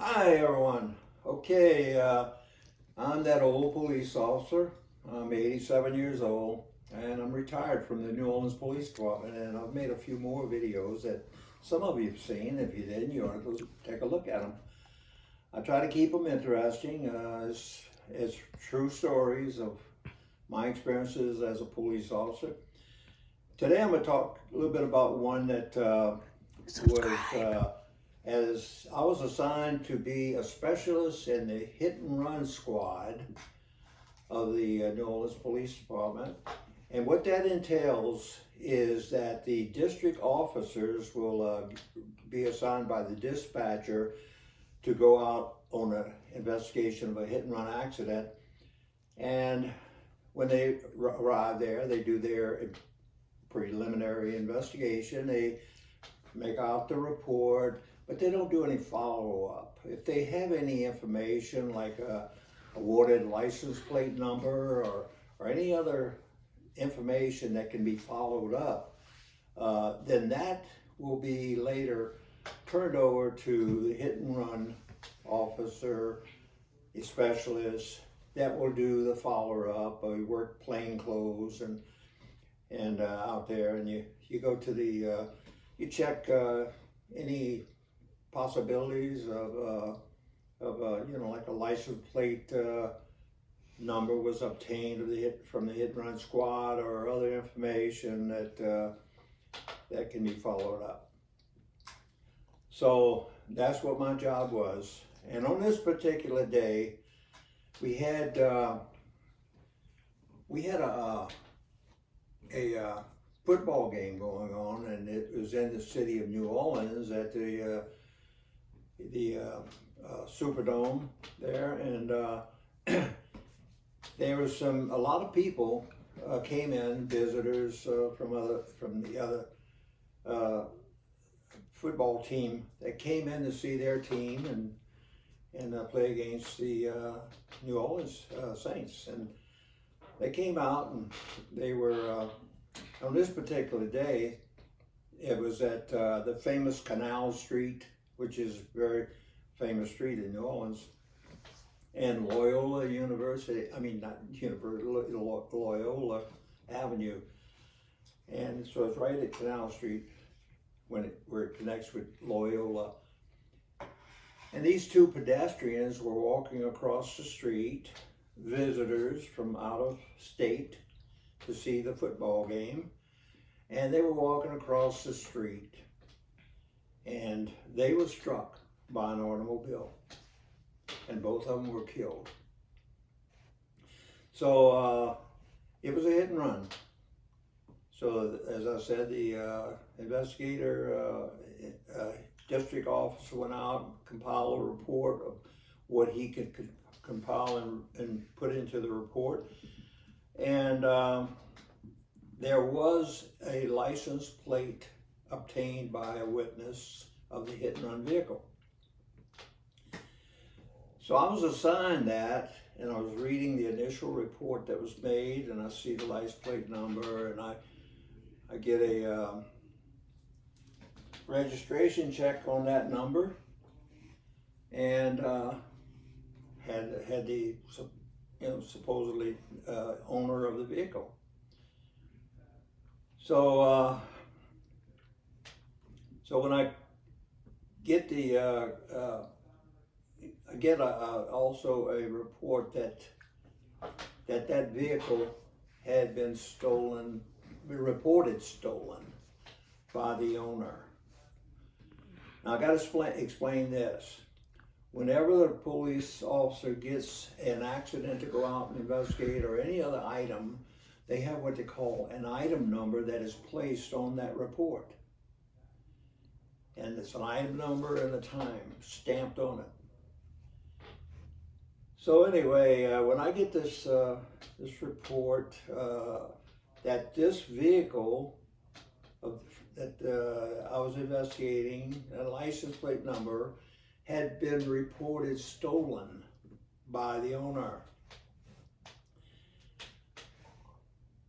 Hi everyone. Okay, I'm that old police officer. I'm 87 years old and I'm retired from the New Orleans Police Department, and I've made a few more videos that some of you have seen. If you didn't, you ought to take a look at them. I try to keep them interesting as true stories of my experiences as a police officer. Today I'm going to talk a little bit about one that as I was assigned to be a specialist in the hit and run squad of the New Orleans Police Department. And what that entails is that the district officers will be assigned by the dispatcher to go out on an investigation of a hit and run accident. And when they arrive there, they do their preliminary investigation. They make out the report, but they don't do any follow-up. If they have any information like a awarded license plate number or any other information that can be followed up, then that will be later turned over to the hit and run officer, a specialist that will do the follow-up. We work plain clothes and out there, and you go to the you check any possibilities of like a license plate number was obtained from the hit and run squad, or other information that can be followed up. So that's what my job was. And on this particular day, we had a football game going on, and it was in the city of New Orleans at the Superdome there, and there was a lot of people came in, visitors from the other football team that came in to see their team and play against the New Orleans Saints. And they came out, and they were on this particular day, it was at the famous Canal Street, which is a very famous street in New Orleans, and Loyola University, not University, Loyola Avenue. And so it's right at Canal Street where it connects with Loyola. And these two pedestrians were walking across the street, visitors from out of state to see the football game. And they were walking across the street, and they were struck by an automobile, and both of them were killed. So it was a hit and run. So as I said, the investigator, district officer went out and compiled a report of what he could compile and put into the report. And there was a license plate obtained by a witness of the hit and run vehicle. So I was assigned that, and I was reading the initial report that was made, and I see the license plate number, and I get a registration check on that number, and had the supposedly owner of the vehicle. So when I get also a report that vehicle had been stolen, reported stolen by the owner. Now I got to explain this. Whenever the police officer gets an accident to go out and investigate, or any other item, they have what they call an item number that is placed on that report. And it's an item number and a time stamped on it. So anyway, when I get this report that this vehicle that I was investigating, a license plate number, had been reported stolen by the owner.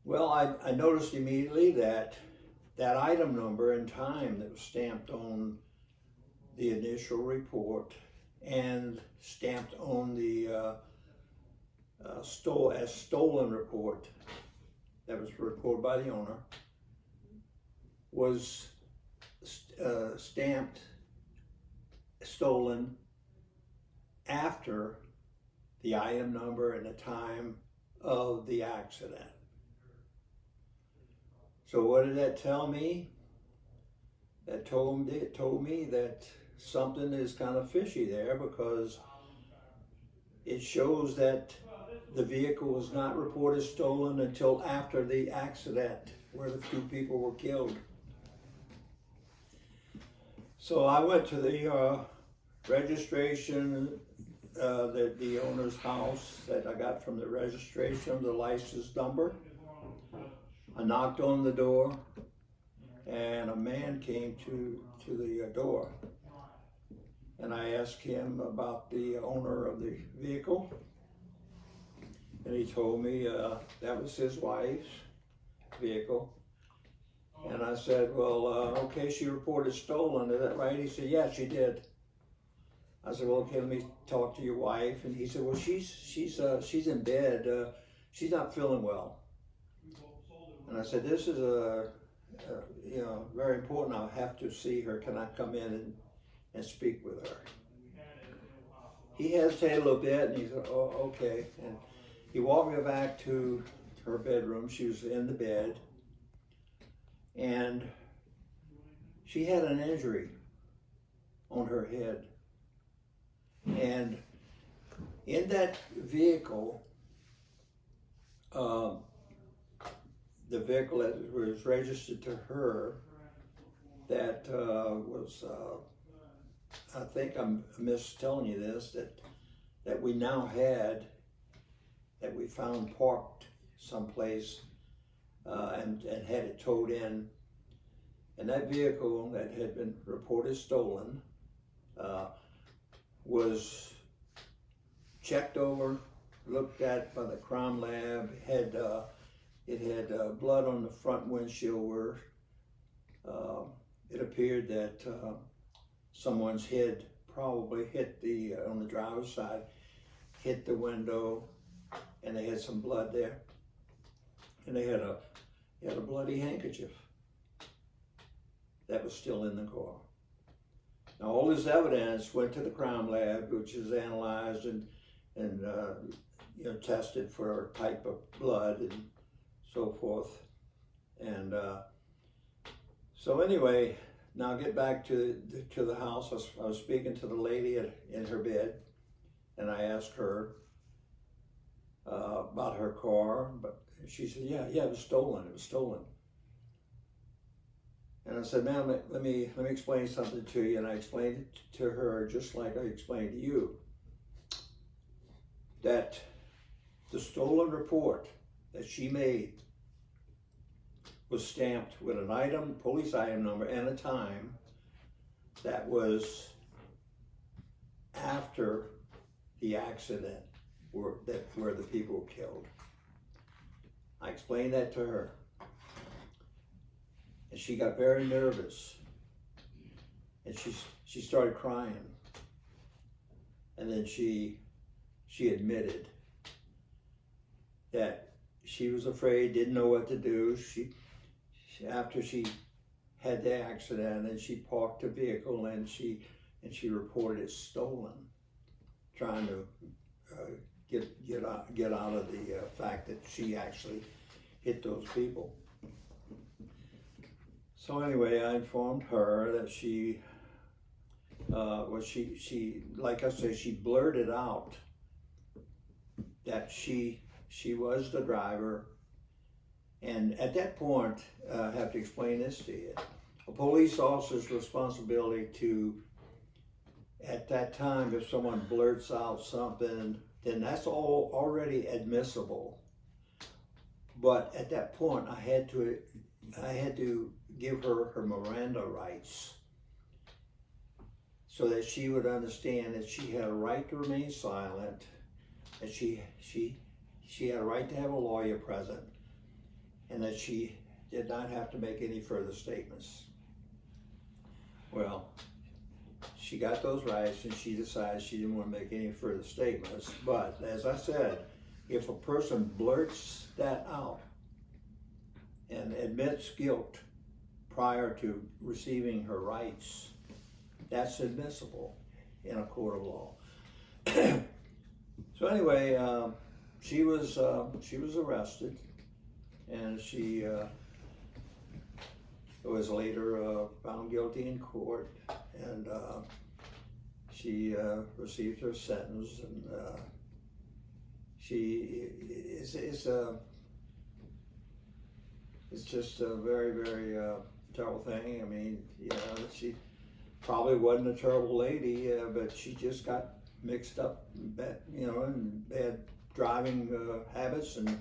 Well, I noticed immediately that item number and time that was stamped on the initial report and stamped on the stolen report that was reported by the owner was stamped stolen after the item number and the time of the accident. So what did that tell me? That told me that something is kind of fishy there, because it shows that the vehicle was not reported stolen until after the accident where the 2 people were killed. So I went to the registration, the owner's house that I got from the registration, the license number. I knocked on the door, and a man came to the door, and I asked him about the owner of the vehicle, and he told me that was his wife's vehicle. And I said, well, okay, she reported stolen, is that right? He said, yeah, she did. I said, well, okay, let me talk to your wife. And he said, well, she's in bed, she's not feeling well. And I said, this is very important. I'll have to see her. Can I come in and speak with her? He hesitated a little bit, and he said, oh, okay. And he walked me back to her bedroom. She was in the bed, and she had an injury on her head. And in that vehicle, the vehicle that was registered to her, that was, I think I'm mistelling you this, that we now had, that we found parked someplace and had it towed in. And that vehicle that had been reported stolen was checked over, looked at by the crime lab. It had blood on the front windshield where it appeared that someone's head probably hit on the driver's side, hit the window, and they had some blood there. And they had a bloody handkerchief that was still in the car. Now all this evidence went to the crime lab, which is analyzed and tested for a type of blood and so forth. And so anyway, now get back to the house. I was speaking to the lady in her bed, and I asked her about her car, but she said, yeah, it was stolen. It was stolen. And I said, ma'am, let me explain something to you. And I explained it to her just like I explained to you, that the stolen report that she made was stamped with an item, police item number, and a time that was after the accident where the people were killed. I explained that to her. And she got very nervous, and she started crying. And then she admitted that she was afraid, didn't know what to do. After she had the accident, and she parked the vehicle, and she reported it stolen, trying to get out of the fact that she actually hit those people. So anyway, I informed her that she like I say, she blurted out that she was the driver. And at that point, I have to explain this to you. A police officer's responsibility to, at that time, if someone blurts out something, then that's all already admissible. But at that point, I had to give her her Miranda rights, so that she would understand that she had a right to remain silent, that she had a right to have a lawyer present, and that she did not have to make any further statements. Well, she got those rights, and she decided she didn't want to make any further statements. But as I said, if a person blurts that out and admits guilt prior to receiving her rights, that's admissible in a court of law. So anyway, she was arrested, and she was later found guilty in court, and she received her sentence, and it's just a very, very terrible thing. I mean, you know, she probably wasn't a terrible lady, but she just got mixed up, you know, in bad driving habits, and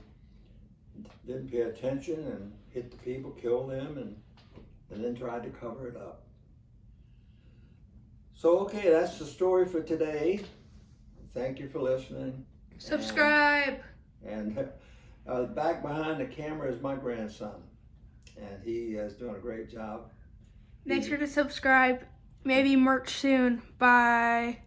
didn't pay attention and hit the people, killed them, and then tried to cover it up. So, okay, that's the story for today. Thank you for listening. Subscribe. And back behind the camera is my grandson, and he is doing a great job. Make sure to subscribe. Maybe merch soon. Bye.